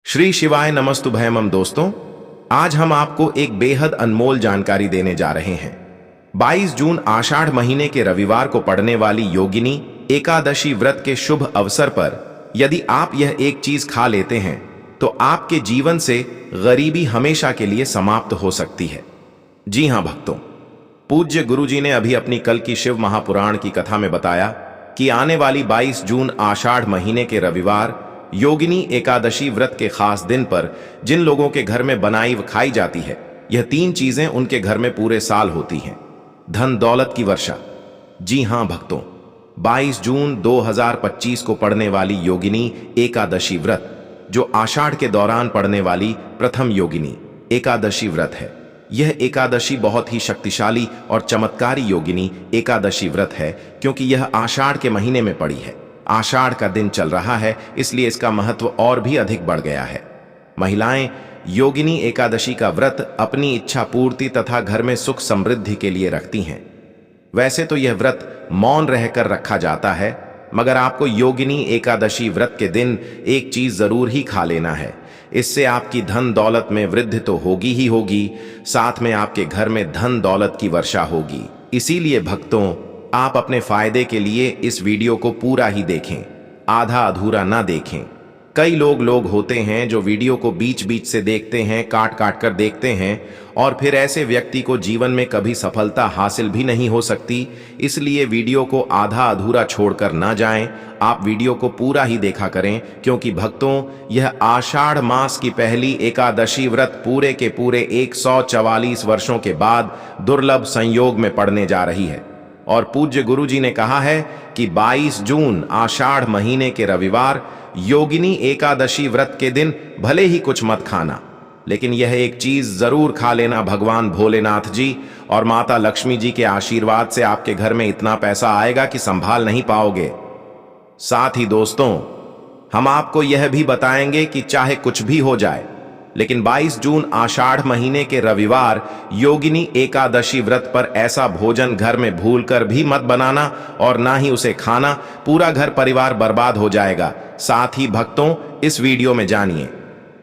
श्री शिवाय नमस्तुभयम दोस्तों, आज हम आपको एक बेहद अनमोल जानकारी देने जा रहे हैं। 22 जून आषाढ़ महीने के रविवार को पड़ने वाली योगिनी एकादशी व्रत के शुभ अवसर पर यदि आप यह एक चीज खा लेते हैं तो आपके जीवन से गरीबी हमेशा के लिए समाप्त हो सकती है। जी हां भक्तों, पूज्य गुरुजी ने अभी अपनी कल की शिव महापुराण की कथा में बताया कि आने वाली 22 जून आषाढ़ महीने के रविवार योगिनी एकादशी व्रत के खास दिन पर जिन लोगों के घर में बनाई व खाई जाती है, यह 3 चीजें उनके घर में पूरे साल होती हैं। धन दौलत की वर्षा। जी हां भक्तों, 22 जून 2025 को पड़ने वाली योगिनी एकादशी व्रत, जो आषाढ़ के दौरान पड़ने वाली प्रथम योगिनी एकादशी व्रत है। यह एकादशी बहुत ही शक्तिशाली और चमत्कारी योगिनी एकादशी व्रत है, क्योंकि यह आषाढ़ के महीने में पड़ी है। आषाढ़ का दिन चल रहा है, इसलिए इसका महत्व और भी अधिक बढ़ गया है। महिलाएं योगिनी एकादशी का व्रत अपनी इच्छा पूर्ति तथा घर में सुख समृद्धि के लिए रखती हैं। वैसे तो यह व्रत मौन रहकर रखा जाता है, मगर आपको योगिनी एकादशी व्रत के दिन एक चीज जरूर ही खा लेना है। इससे आपकी धन दौलत में वृद्धि तो होगी ही होगी, साथ में आपके घर में धन दौलत की वर्षा होगी। इसीलिए भक्तों, आप अपने फायदे के लिए इस वीडियो को पूरा ही देखें, आधा अधूरा ना देखें। कई लोग होते हैं जो वीडियो को बीच बीच से देखते हैं, काट काट कर देखते हैं, और फिर ऐसे व्यक्ति को जीवन में कभी सफलता हासिल भी नहीं हो सकती। इसलिए वीडियो को आधा अधूरा छोड़कर ना जाएं, आप वीडियो को पूरा ही देखा करें, क्योंकि भक्तों, यह आषाढ़ मास की पहली एकादशी व्रत पूरे के पूरे 144 वर्षों के बाद दुर्लभ संयोग में पड़ने जा रही है। और पूज्य गुरुजी ने कहा है कि 22 जून आषाढ़ महीने के रविवार योगिनी एकादशी व्रत के दिन भले ही कुछ मत खाना, लेकिन यह एक चीज जरूर खा लेना। भगवान भोलेनाथ जी और माता लक्ष्मी जी के आशीर्वाद से आपके घर में इतना पैसा आएगा कि संभाल नहीं पाओगे। साथ ही दोस्तों, हम आपको यह भी बताएंगे कि चाहे कुछ भी हो जाए, लेकिन 22 जून आषाढ़ महीने के रविवार योगिनी एकादशी व्रत पर ऐसा भोजन घर में भूलकर भी मत बनाना और ना ही उसे खाना, पूरा घर परिवार बर्बाद हो जाएगा। साथ ही भक्तों, इस वीडियो में जानिए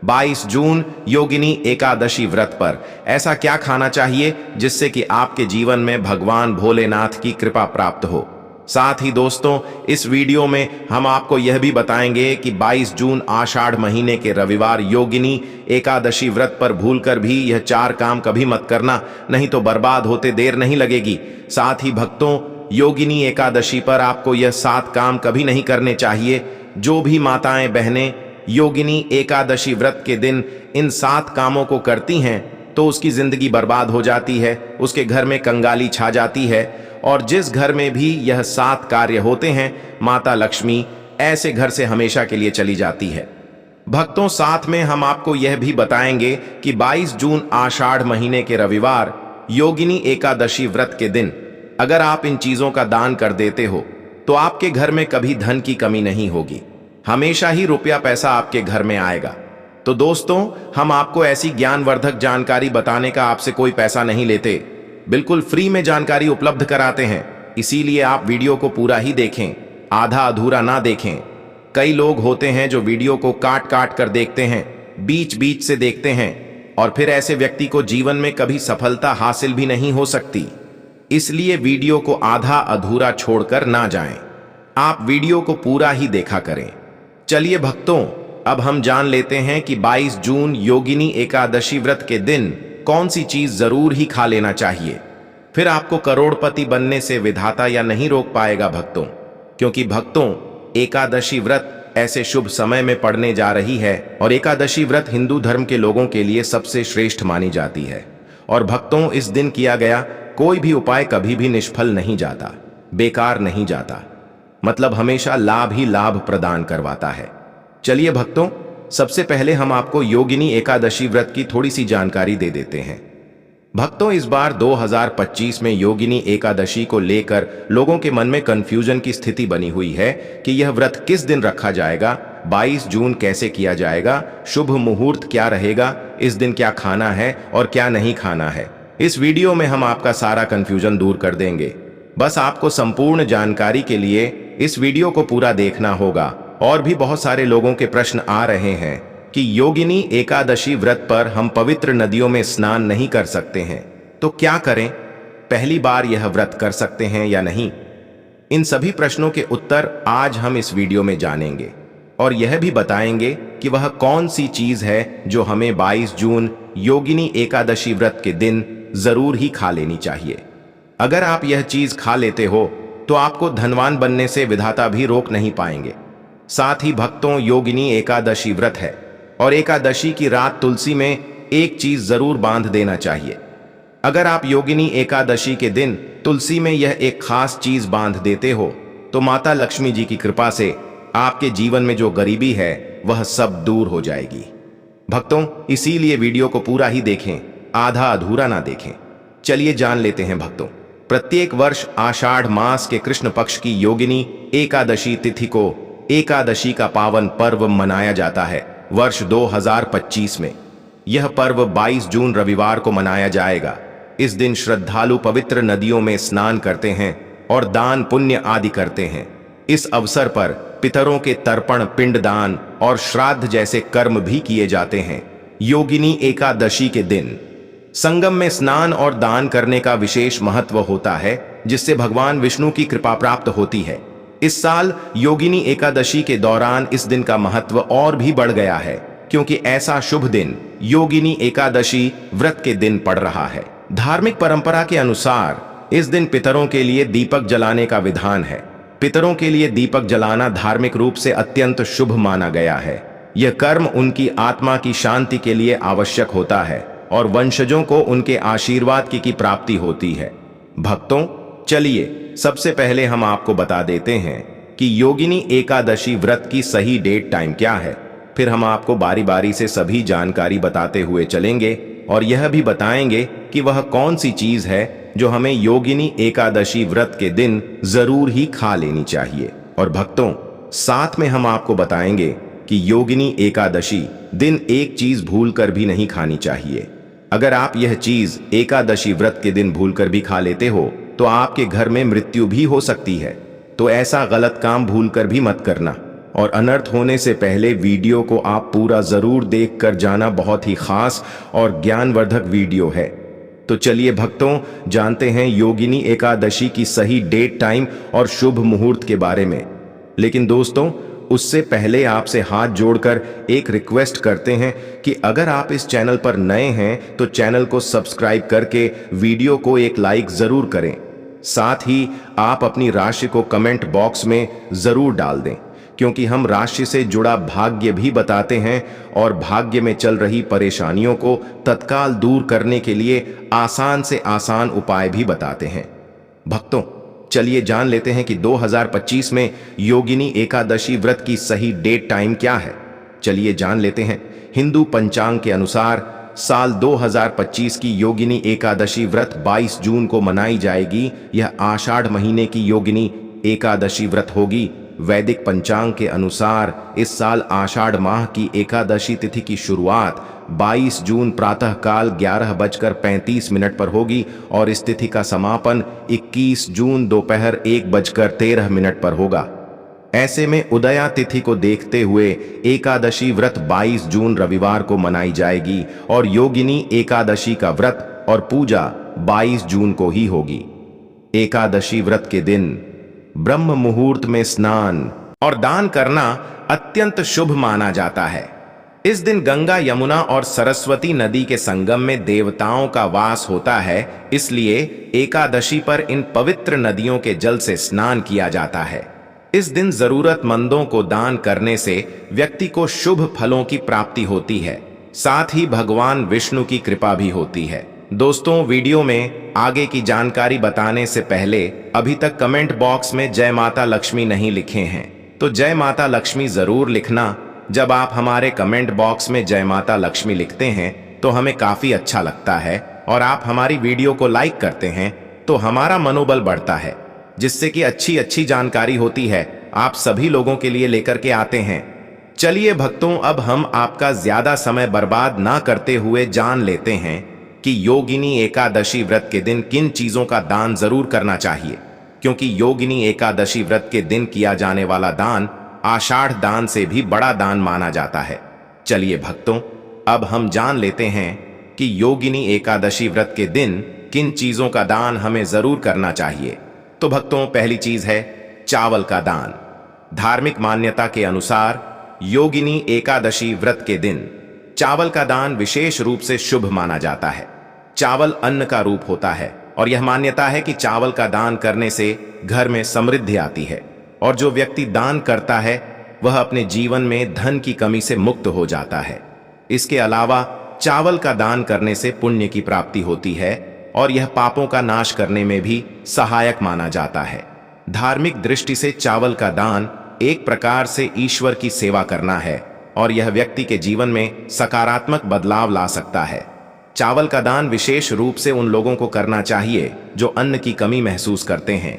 22 जून योगिनी एकादशी व्रत पर ऐसा क्या खाना चाहिए जिससे कि आपके जीवन में भगवान भोलेनाथ की कृपा प्राप्त हो। साथ ही दोस्तों, इस वीडियो में हम आपको यह भी बताएंगे कि 22 जून आषाढ़ महीने के रविवार योगिनी एकादशी व्रत पर भूलकर भी यह 4 काम कभी मत करना, नहीं तो बर्बाद होते देर नहीं लगेगी। साथ ही भक्तों, योगिनी एकादशी पर आपको यह 7 काम कभी नहीं करने चाहिए। जो भी माताएं बहनें योगिनी एकादशी व्रत के दिन इन 7 कामों को करती हैं तो उसकी जिंदगी बर्बाद हो जाती है, उसके घर में कंगाली छा जाती है, और जिस घर में भी यह 7 कार्य होते हैं, माता लक्ष्मी ऐसे घर से हमेशा के लिए चली जाती है। भक्तों, साथ में हम आपको यह भी बताएंगे कि 22 जून आषाढ़ महीने के रविवार योगिनी एकादशी व्रत के दिन अगर आप इन चीजों का दान कर देते हो तो आपके घर में कभी धन की कमी नहीं होगी, हमेशा ही रुपया पैसा आपके घर में आएगा। तो दोस्तों, हम आपको ऐसी ज्ञानवर्धक जानकारी बताने का आपसे कोई पैसा नहीं लेते, बिल्कुल फ्री में जानकारी उपलब्ध कराते हैं। इसीलिए आप वीडियो को पूरा ही देखें, आधा अधूरा ना देखें। कई लोग होते हैं जो वीडियो को काट काट कर देखते हैं, बीच बीच से देखते हैं, और फिर ऐसे व्यक्ति को जीवन में कभी सफलता हासिल भी नहीं हो सकती। इसलिए वीडियो को आधा अधूरा छोड़कर ना जाएं, आप वीडियो को पूरा ही देखा करें। चलिए भक्तों, अब हम जान लेते हैं कि 22 जून योगिनी एकादशी व्रत के दिन कौन सी चीज जरूर ही खा लेना चाहिए। फिर आपको करोड़पति बनने से विधाता या नहीं रोक पाएगा भक्तों, क्योंकि भक्तों, एकादशी व्रत ऐसे शुभ समय में पड़ने जा रही है, और एकादशी व्रत हिंदू धर्म के लोगों के लिए सबसे श्रेष्ठ मानी जाती है। और भक्तों, इस दिन किया गया कोई भी उपाय कभी भी निष्फल नहीं जाता, बेकार नहीं जाता, मतलब हमेशा लाभ ही लाभ प्रदान करवाता है। चलिए भक्तों, सबसे पहले हम आपको योगिनी एकादशी व्रत की थोड़ी सी जानकारी दे देते हैं। भक्तों, इस बार 2025 में योगिनी एकादशी को लेकर लोगों के मन में कंफ्यूजन की स्थिति बनी हुई है कि यह व्रत किस दिन रखा जाएगा, 22 जून कैसे किया जाएगा, शुभ मुहूर्त क्या रहेगा, इस दिन क्या खाना है और क्या नहीं खाना है। इस वीडियो में हम आपका सारा कंफ्यूजन दूर कर देंगे। बस आपको संपूर्ण जानकारी के लिए इस वीडियो को पूरा देखना होगा। और भी बहुत सारे लोगों के प्रश्न आ रहे हैं कि योगिनी एकादशी व्रत पर हम पवित्र नदियों में स्नान नहीं कर सकते हैं, तो क्या करें? पहली बार यह व्रत कर सकते हैं या नहीं? इन सभी प्रश्नों के उत्तर आज हम इस वीडियो में जानेंगे और यह भी बताएंगे कि वह कौन सी चीज है जो हमें 22 जून योगिनी एकादशी व्रत के दिन जरूर ही खा लेनी चाहिए। अगर आप यह चीज खा लेते हो तो आपको धनवान बनने से विधाता भी रोक नहीं पाएंगे। साथ ही भक्तों, योगिनी एकादशी व्रत है और एकादशी की रात तुलसी में एक चीज जरूर बांध देना चाहिए। अगर आप योगिनी एकादशी के दिन तुलसी में यह एक खास चीज बांध देते हो तो माता लक्ष्मी जी की कृपा से आपके जीवन में जो गरीबी है वह सब दूर हो जाएगी। भक्तों, इसीलिए वीडियो को पूरा ही देखें, आधा अधूरा ना देखें। चलिए जान लेते हैं भक्तों। प्रत्येक वर्ष आषाढ़ मास के कृष्ण पक्ष की योगिनी एकादशी तिथि को एकादशी का पावन पर्व मनाया जाता है। वर्ष 2025 में यह पर्व 22 जून रविवार को मनाया जाएगा। इस दिन श्रद्धालु पवित्र नदियों में स्नान करते हैं और दान पुण्य आदि करते हैं। इस अवसर पर पितरों के तर्पण, पिंडदान और श्राद्ध जैसे कर्म भी किए जाते हैं। योगिनी एकादशी के दिन संगम में स्नान और दान करने का विशेष महत्व होता है, जिससे भगवान विष्णु की कृपा प्राप्त होती है। इस साल योगिनी एकादशी के दौरान इस दिन का महत्व और भी बढ़ गया है, क्योंकि ऐसा शुभ दिन योगिनी एकादशी व्रत के दिन पड़ रहा है। धार्मिक परंपरा के अनुसार इस दिन पितरों के लिए दीपक जलाने का विधान है। पितरों के लिए दीपक जलाना धार्मिक रूप से अत्यंत शुभ माना गया है। यह कर्म उनकी आत्मा की शांति के लिए आवश्यक होता है और वंशजों को उनके आशीर्वाद की प्राप्ति होती है। भक्तों, चलिए सबसे पहले हम आपको बता देते हैं कि योगिनी एकादशी व्रत की सही डेट टाइम क्या है। फिर हम आपको बारी बारी से सभी जानकारी बताते हुए चलेंगे और यह भी बताएंगे कि वह कौन सी चीज है जो हमें योगिनी एकादशी व्रत के दिन जरूर ही खा लेनी चाहिए। और भक्तों, साथ में हम आपको बताएंगे कि योगिनी एकादशी दिन एक चीज भूलकर भी नहीं खानी चाहिए। अगर आप यह चीज एकादशी व्रत के दिन भूलकर भी खा लेते हो तो आपके घर में मृत्यु भी हो सकती है। तो ऐसा गलत काम भूलकर भी मत करना और अनर्थ होने से पहले वीडियो को आप पूरा जरूर देख कर जाना। बहुत ही खास और ज्ञानवर्धक वीडियो है। तो चलिए भक्तों, जानते हैं योगिनी एकादशी की सही डेट टाइम और शुभ मुहूर्त के बारे में। लेकिन दोस्तों, उससे पहले आपसे हाथ जोड़कर एक रिक्वेस्ट करते हैं कि अगर आप इस चैनल पर नए हैं तो चैनल को सब्सक्राइब करके वीडियो को एक लाइक जरूर करें। साथ ही आप अपनी राशि को कमेंट बॉक्स में जरूर डाल दें, क्योंकि हम राशि से जुड़ा भाग्य भी बताते हैं और भाग्य में चल रही परेशानियों को तत्काल दूर करने के लिए आसान से आसान उपाय भी बताते हैं। भक्तों, चलिए जान लेते हैं कि 2025 में योगिनी एकादशी व्रत की सही डेट टाइम क्या है। चलिए जान लेते हैं। हिंदू पंचांग के अनुसार साल 2025 की योगिनी एकादशी व्रत 22 जून को मनाई जाएगी। यह आषाढ़ महीने की योगिनी एकादशी व्रत होगी। वैदिक पंचांग के अनुसार इस साल आषाढ़ माह की एकादशी तिथि की शुरुआत 22 जून प्रातः काल 11:35 पर होगी और इस तिथि का समापन 21 जून दोपहर 1:13 पर होगा। ऐसे में उदया तिथि को देखते हुए एकादशी व्रत 22 जून रविवार को मनाई जाएगी और योगिनी एकादशी का व्रत और पूजा 22 जून को ही होगी। एकादशी व्रत के दिन ब्रह्म मुहूर्त में स्नान और दान करना अत्यंत शुभ माना जाता है। इस दिन गंगा, यमुना और सरस्वती नदी के संगम में देवताओं का वास होता है, इसलिए एकादशी पर इन पवित्र नदियों के जल से स्नान किया जाता है। इस दिन जरूरतमंदों को दान करने से व्यक्ति को शुभ फलों की प्राप्ति होती है। साथ ही भगवान विष्णु की कृपा भी होती है। दोस्तों, वीडियो में आगे की जानकारी बताने से पहले अभी तक कमेंट बॉक्स में जय माता लक्ष्मी नहीं लिखे हैं तो जय माता लक्ष्मी जरूर लिखना। जब आप हमारे कमेंट बॉक्स में जय माता लक्ष्मी लिखते हैं तो हमें काफी अच्छा लगता है और आप हमारी वीडियो को लाइक करते हैं तो हमारा मनोबल बढ़ता है, जिससे कि अच्छी अच्छी जानकारी होती है आप सभी लोगों के लिए लेकर के आते हैं। चलिए भक्तों, अब हम आपका ज्यादा समय बर्बाद ना करते हुए जान लेते हैं कि योगिनी एकादशी व्रत के दिन किन चीजों का दान जरूर करना चाहिए, क्योंकि योगिनी एकादशी व्रत के दिन किया जाने वाला दान आषाढ़ दान से भी बड़ा दान माना जाता है। चलिए भक्तों, अब हम जान लेते हैं कि योगिनी एकादशी व्रत के दिन किन चीजों का दान हमें जरूर करना चाहिए। तो भक्तों, पहली चीज है चावल का दान। धार्मिक मान्यता के अनुसार योगिनी एकादशी व्रत के दिन चावल का दान विशेष रूप से शुभ माना जाता है। चावल अन्न का रूप होता है और यह मान्यता है कि चावल का दान करने से घर में समृद्धि आती है और जो व्यक्ति दान करता है वह अपने जीवन में धन की कमी से मुक्त हो जाता है। इसके अलावा चावल का दान करने से पुण्य की प्राप्ति होती है और यह पापों का नाश करने में भी सहायक माना जाता है। धार्मिक दृष्टि से चावल का दान एक प्रकार से ईश्वर की सेवा करना है और यह व्यक्ति के जीवन में सकारात्मक बदलाव ला सकता है। चावल का दान विशेष रूप से उन लोगों को करना चाहिए जो अन्न की कमी महसूस करते हैं।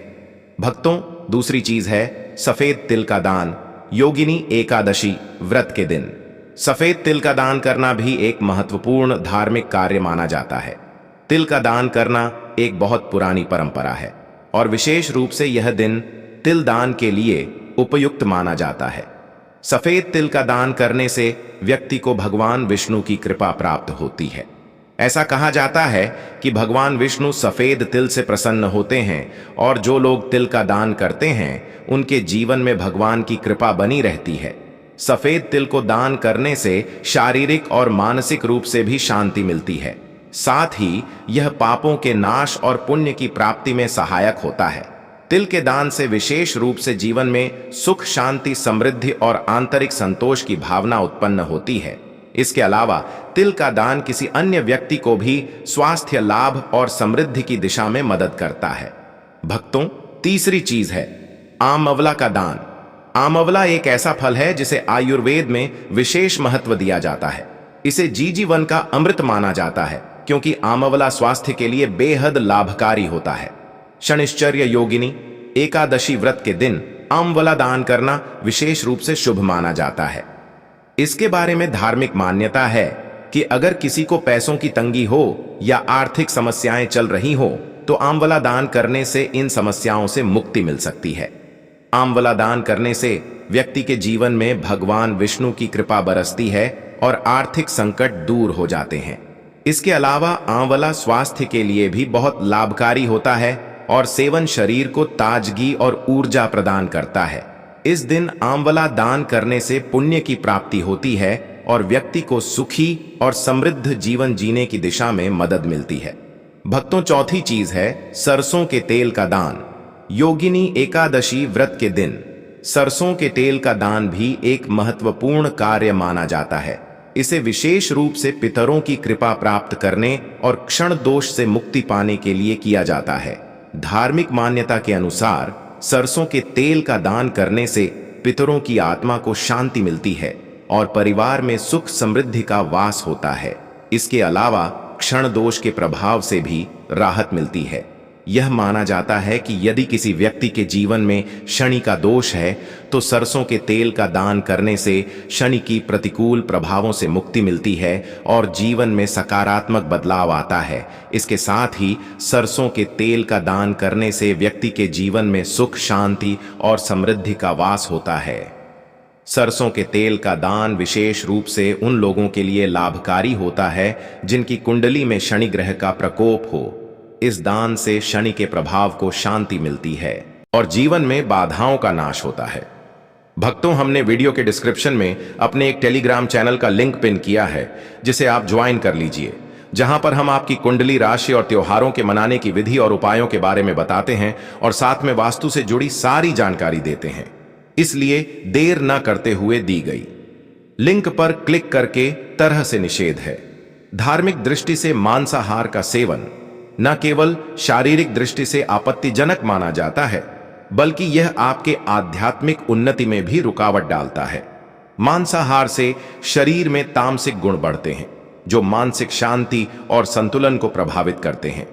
भक्तों, दूसरी चीज है सफेद तिल का दान योगिनी एकादशी व्रत के दिन। सफेद तिल का दान करना भी एक महत्वपूर्ण धार्मिक कार्य माना जाता है। तिल का दान करना एक बहुत पुरानी परंपरा है और विशेष रूप से यह दिन तिल दान के लिए उपयुक्त माना जाता है। सफेद तिल का दान करने से व्यक्ति को भगवान विष्णु की कृपा प्राप्त होती है। ऐसा कहा जाता है कि भगवान विष्णु सफेद तिल से प्रसन्न होते हैं और जो लोग तिल का दान करते हैं उनके जीवन में भगवान की कृपा बनी रहती है। सफेद तिल को दान करने से शारीरिक और मानसिक रूप से भी शांति मिलती है। साथ ही यह पापों के नाश और पुण्य की प्राप्ति में सहायक होता है। तिल के दान से विशेष रूप से जीवन में सुख, शांति, समृद्धि और आंतरिक संतोष की भावना उत्पन्न होती है। इसके अलावा तिल का दान किसी अन्य व्यक्ति को भी स्वास्थ्य लाभ और समृद्धि की दिशा में मदद करता है। भक्तों, तीसरी चीज है आमवला का दान। आमवला एक ऐसा फल है जिसे आयुर्वेद में विशेष महत्व दिया जाता है। इसे जीवन का अमृत माना जाता है क्योंकि आमवला स्वास्थ्य के लिए बेहद लाभकारी होता है। शनिश्चर्य योगिनी एकादशी व्रत के दिन आमवला दान करना विशेष रूप से शुभ माना जाता है। इसके बारे में धार्मिक मान्यता है कि अगर किसी को पैसों की तंगी हो या आर्थिक समस्याएं चल रही हो तो आमवला दान करने से इन समस्याओं से मुक्ति मिल सकती है। आमवला दान करने से व्यक्ति के जीवन में भगवान विष्णु की कृपा बरसती है और आर्थिक संकट दूर हो जाते हैं। इसके अलावा आंवला स्वास्थ्य के लिए भी बहुत लाभकारी होता है और सेवन शरीर को ताजगी और ऊर्जा प्रदान करता है। इस दिन आंवला दान करने से पुण्य की प्राप्ति होती है और व्यक्ति को सुखी और समृद्ध जीवन जीने की दिशा में मदद मिलती है। भक्तों, चौथी चीज है सरसों के तेल का दान योगिनी एकादशी व्रत के दिन। सरसों के तेल का दान भी एक महत्वपूर्ण कार्य माना जाता है। इसे विशेष रूप से पितरों की कृपा प्राप्त करने और क्षण दोष से मुक्ति पाने के लिए किया जाता है। धार्मिक मान्यता के अनुसार सरसों के तेल का दान करने से पितरों की आत्मा को शांति मिलती है और परिवार में सुख समृद्धि का वास होता है। इसके अलावा क्षण दोष के प्रभाव से भी राहत मिलती है। यह माना जाता है कि यदि किसी व्यक्ति के जीवन में शनि का दोष है तो सरसों के तेल का दान करने से शनि की प्रतिकूल प्रभावों से मुक्ति मिलती है और जीवन में सकारात्मक बदलाव आता है। इसके साथ ही सरसों के तेल का दान करने से व्यक्ति के जीवन में सुख, शांति और समृद्धि का वास होता है। सरसों के तेल का दान विशेष रूप से उन लोगों के लिए लाभकारी होता है जिनकी कुंडली में शनि ग्रह का प्रकोप हो। इस दान से शनि के प्रभाव को शांति मिलती है और जीवन में बाधाओं का नाश होता है। भक्तों, हमने वीडियो के डिस्क्रिप्शन में अपने एक टेलीग्राम चैनल का लिंक पिन किया है जिसे आप ज्वाइन कर लीजिए, जहां पर हम आपकी कुंडली, राशि और त्योहारों के मनाने की विधि और उपायों के बारे में बताते हैं और साथ में वास्तु से जुड़ी सारी जानकारी देते हैं। इसलिए देर न करते हुए दी गई लिंक पर क्लिक करके तरह से निषेध है। धार्मिक दृष्टि से मांसाहार का सेवन न केवल शारीरिक दृष्टि से आपत्तिजनक माना जाता है बल्कि यह आपके आध्यात्मिक उन्नति में भी रुकावट डालता है। मांसाहार से शरीर में तामसिक गुण बढ़ते हैं जो मानसिक शांति और संतुलन को प्रभावित करते हैं।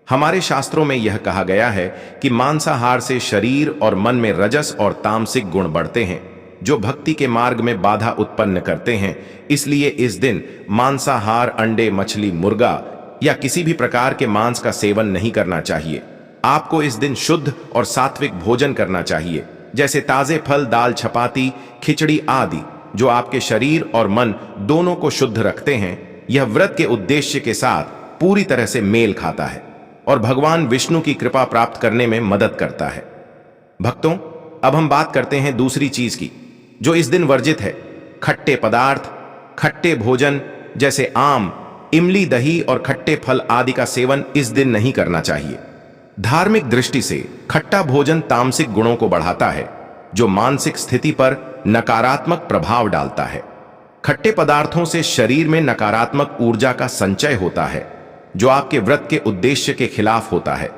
हमारे शास्त्रों में यह कहा गया है कि मांसाहार से शरीर और मन में रजस और तामसिक गुण बढ़ते हैं जो भक्ति के मार्ग में बाधा उत्पन्न करते हैं। इसलिए इस दिन मांसाहार, अंडे, मछली, मुर्गा या किसी भी प्रकार के मांस का सेवन नहीं करना चाहिए। आपको इस दिन शुद्ध और सात्विक भोजन करना चाहिए, जैसे ताजे फल, दाल, चपाती, खिचड़ी आदि। जो आपके शरीर और मन दोनों को शुद्ध रखते हैं, यह व्रत के उद्देश्य के साथ पूरी तरह से मेल खाता है और भगवान विष्णु की कृपा प्राप्त करने में मदद करता है। भक्तों, अब हम बात करते हैं दूसरी चीज की जो इस दिन वर्जित है। खट्टे पदार्थ, खट्टे भोजन जैसे आम, इमली, दही और खट्टे फल आदि का सेवन इस दिन नहीं करना चाहिए। धार्मिक दृष्टि से खट्टा भोजन तामसिक गुणों को बढ़ाता है, जो मानसिक स्थिति पर नकारात्मक प्रभाव डालता है। खट्टे पदार्थों से शरीर में नकारात्मक ऊर्जा का संचय होता है, जो आपके व्रत के उद्देश्य के खिलाफ होता है।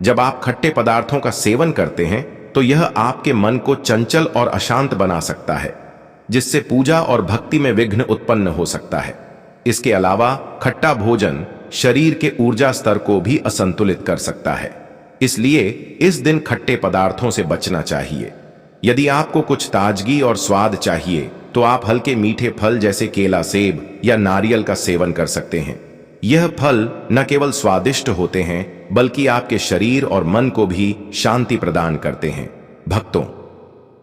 जब आप खट्टे पदार्थों का सेवन करते हैं तो यह आपके मन को चंचल और अशांत बना सकता है, जिससे पूजा और भक्ति में विघ्न उत्पन्न हो सकता है। इसके अलावा खट्टा भोजन शरीर के ऊर्जा स्तर को भी असंतुलित कर सकता है, इसलिए इस दिन खट्टे पदार्थों से बचना चाहिए। यदि आपको कुछ ताजगी और स्वाद चाहिए तो आप हल्के मीठे फल जैसे केला, सेब या नारियल का सेवन कर सकते हैं। यह फल न केवल स्वादिष्ट होते हैं बल्कि आपके शरीर और मन को भी शांति प्रदान करते हैं। भक्तों,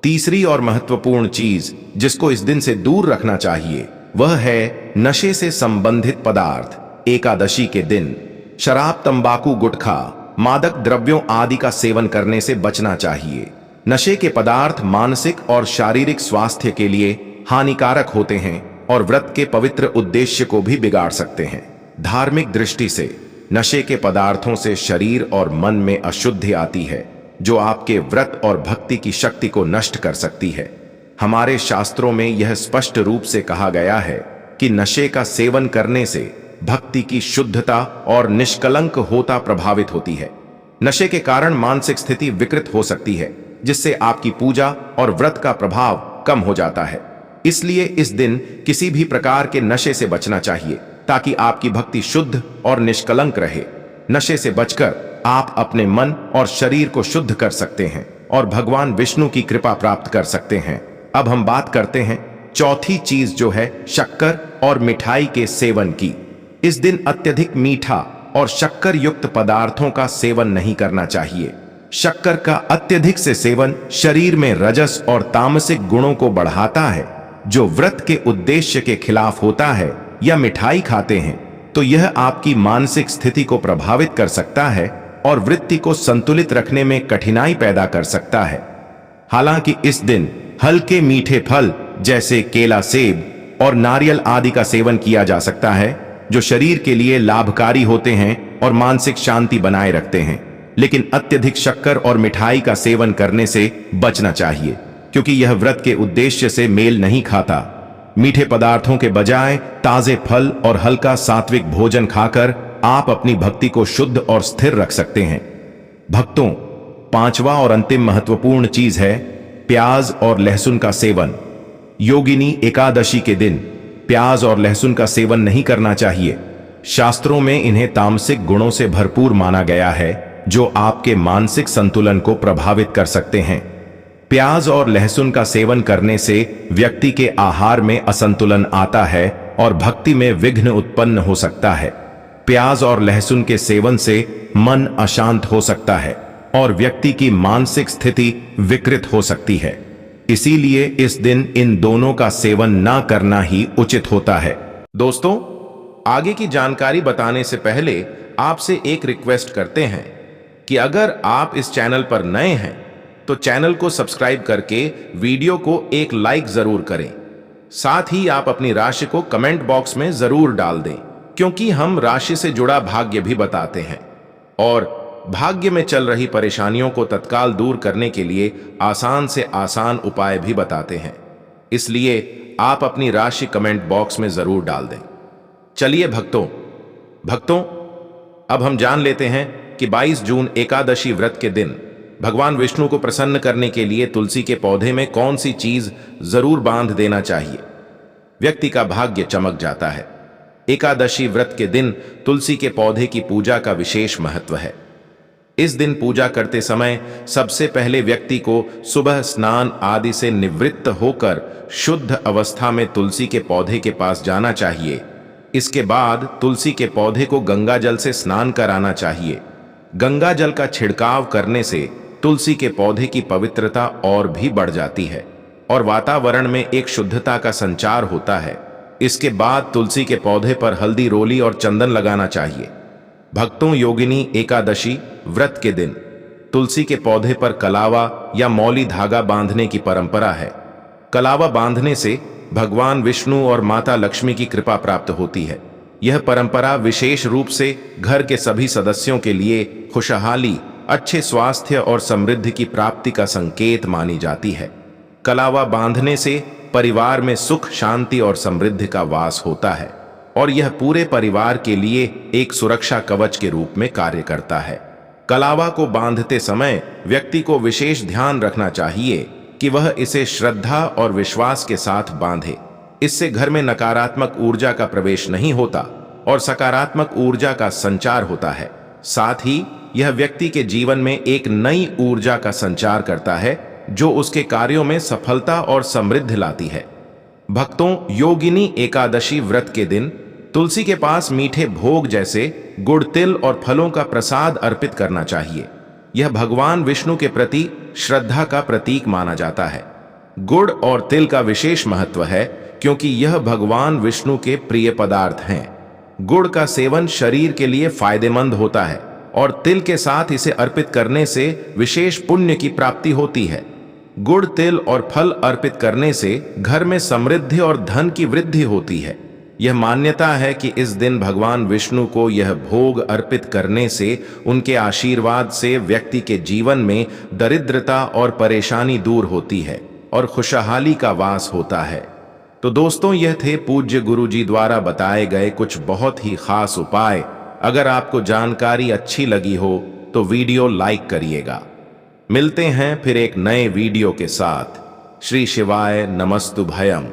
तीसरी और महत्वपूर्ण चीज जिसको इस दिन से दूर रखना चाहिए वह है नशे से संबंधित पदार्थ। एकादशी के दिन शराब, तंबाकू, गुटखा, मादक द्रव्यों आदि का सेवन करने से बचना चाहिए। नशे के पदार्थ मानसिक और शारीरिक स्वास्थ्य के लिए हानिकारक होते हैं और व्रत के पवित्र उद्देश्य को भी बिगाड़ सकते हैं। धार्मिक दृष्टि से नशे के पदार्थों से शरीर और मन में अशुद्धि आती है, जो आपके व्रत और भक्ति की शक्ति को नष्ट कर सकती है। हमारे शास्त्रों में यह स्पष्ट रूप से कहा गया है कि नशे का सेवन करने से भक्ति की शुद्धता और निष्कलंक होता प्रभावित होती है। नशे के कारण मानसिक स्थिति विकृत हो सकती है, जिससे आपकी पूजा और व्रत का प्रभाव कम हो जाता है। इसलिए इस दिन किसी भी प्रकार के नशे से बचना चाहिए ताकि आपकी भक्ति शुद्ध और निष्कलंक रहे। नशे से बचकर आप अपने मन और शरीर को शुद्ध कर सकते हैं और भगवान विष्णु की कृपा प्राप्त कर सकते हैं। अब हम बात करते हैं चौथी चीज जो है शक्कर और मिठाई के सेवन की। इस दिन अत्यधिक मीठा और शक्कर युक्त पदार्थों का सेवन नहीं करना चाहिए। शक्कर का अत्यधिक से सेवन शरीर में रजस और तामसिक गुणों को बढ़ाता है, जो व्रत के उद्देश्य के खिलाफ होता है। या मिठाई खाते हैं तो यह आपकी मानसिक स्थिति को प्रभावित कर सकता है और वृत्ति को संतुलित रखने में कठिनाई पैदा कर सकता है। हालांकि इस दिन हल्के मीठे फल जैसे केला, सेब और नारियल आदि का सेवन किया जा सकता है, जो शरीर के लिए लाभकारी होते हैं और मानसिक शांति बनाए रखते हैं। लेकिन अत्यधिक शक्कर और मिठाई का सेवन करने से बचना चाहिए, क्योंकि यह व्रत के उद्देश्य से मेल नहीं खाता। मीठे पदार्थों के बजाय ताजे फल और हल्का सात्विक भोजन खाकर आप अपनी भक्ति को शुद्ध और स्थिर रख सकते हैं। भक्तों, पांचवा और अंतिम महत्वपूर्ण चीज है प्याज और लहसुन का सेवन। योगिनी एकादशी के दिन प्याज और लहसुन का सेवन नहीं करना चाहिए। शास्त्रों में इन्हें तामसिक गुणों से भरपूर माना गया है, जो आपके मानसिक संतुलन को प्रभावित कर सकते हैं। प्याज और लहसुन का सेवन करने से व्यक्ति के आहार में असंतुलन आता है और भक्ति में विघ्न उत्पन्न हो सकता है। प्याज और लहसुन के सेवन से मन अशांत हो सकता है और व्यक्ति की मानसिक स्थिति विकृत हो सकती है। इसीलिए इस दिन इन दोनों का सेवन ना करना ही उचित होता है। दोस्तों, आगे की जानकारी बताने से पहले आपसे एक रिक्वेस्ट करते हैं कि अगर आप इस चैनल पर नए हैं तो चैनल को सब्सक्राइब करके वीडियो को एक लाइक जरूर करें। साथ ही आप अपनी राशि को कमेंट बॉक्स में जरूर डाल दें, क्योंकि हम राशि से जुड़ा भाग्य भी बताते हैं और भाग्य में चल रही परेशानियों को तत्काल दूर करने के लिए आसान से आसान उपाय भी बताते हैं। इसलिए आप अपनी राशि कमेंट बॉक्स में जरूर डाल दें। चलिए भक्तों, अब हम जान लेते हैं कि 22 जून एकादशी व्रत के दिन भगवान विष्णु को प्रसन्न करने के लिए तुलसी के पौधे में कौन सी चीज जरूर बांध देना चाहिए। व्यक्ति का भाग्य चमक जाता है। एकादशी व्रत के दिन तुलसी के पौधे की पूजा का विशेष महत्व है। इस दिन पूजा करते समय सबसे पहले व्यक्ति को सुबह स्नान आदि से निवृत्त होकर शुद्ध अवस्था में तुलसी के पौधे के पास जाना चाहिए। इसके बाद तुलसी के पौधे को गंगा जल से स्नान कराना चाहिए। गंगा जल का छिड़काव करने से तुलसी के पौधे की पवित्रता और भी बढ़ जाती है। और वातावरण में एक शुद्धता का संचार होता है। इसके बाद तुलसी के पौधे पर हल्दी रोली और चंदन लगाना चाहिए। भक्तों, योगिनी एकादशी व्रत के दिन तुलसी के पौधे पर कलावा या मौली धागा बांधने की परंपरा है। कलावा बांधने से भगवान विष्णु और माता लक्ष्मी की कृपा प्राप्त होती है। यह परंपरा विशेष रूप से घर के सभी सदस्यों के लिए खुशहाली, अच्छे स्वास्थ्य और समृद्धि की प्राप्ति का संकेत मानी जाती है। कलावा बांधने से परिवार में सुख, शांति और समृद्धि का वास होता है और यह पूरे परिवार के लिए एक सुरक्षा कवच के रूप में कार्य करता है। कलावा को बांधते समय व्यक्ति को विशेष ध्यान रखना चाहिए कि वह इसे श्रद्धा और विश्वास के साथ बांधे। इससे घर में नकारात्मक ऊर्जा का प्रवेश नहीं होता और सकारात्मक ऊर्जा का संचार होता है। साथ ही यह व्यक्ति के जीवन में एक नई ऊर्जा का संचार करता है जो उसके कार्यों में सफलता और समृद्धि लाती है। भक्तों, योगिनी एकादशी व्रत के दिन तुलसी के पास मीठे भोग जैसे गुड़, तिल और फलों का प्रसाद अर्पित करना चाहिए। यह भगवान विष्णु के प्रति श्रद्धा का प्रतीक माना जाता है। गुड़ और तिल का विशेष महत्व है क्योंकि यह भगवान विष्णु के प्रिय पदार्थ हैं। गुड़ का सेवन शरीर के लिए फायदेमंद होता है और तिल के साथ इसे अर्पित करने से विशेष पुण्य की प्राप्ति होती है। गुड़, तिल और फल अर्पित करने से घर में समृद्धि और धन की वृद्धि होती है। यह मान्यता है कि इस दिन भगवान विष्णु को यह भोग अर्पित करने से उनके आशीर्वाद से व्यक्ति के जीवन में दरिद्रता और परेशानी दूर होती है और खुशहाली का वास होता है। तो दोस्तों, यह थे पूज्य गुरु जी द्वारा बताए गए कुछ बहुत ही खास उपाय। अगर आपको जानकारी अच्छी लगी हो तो वीडियो लाइक करिएगा। मिलते हैं फिर एक नए वीडियो के साथ। श्री शिवाय नमस्तुभयम।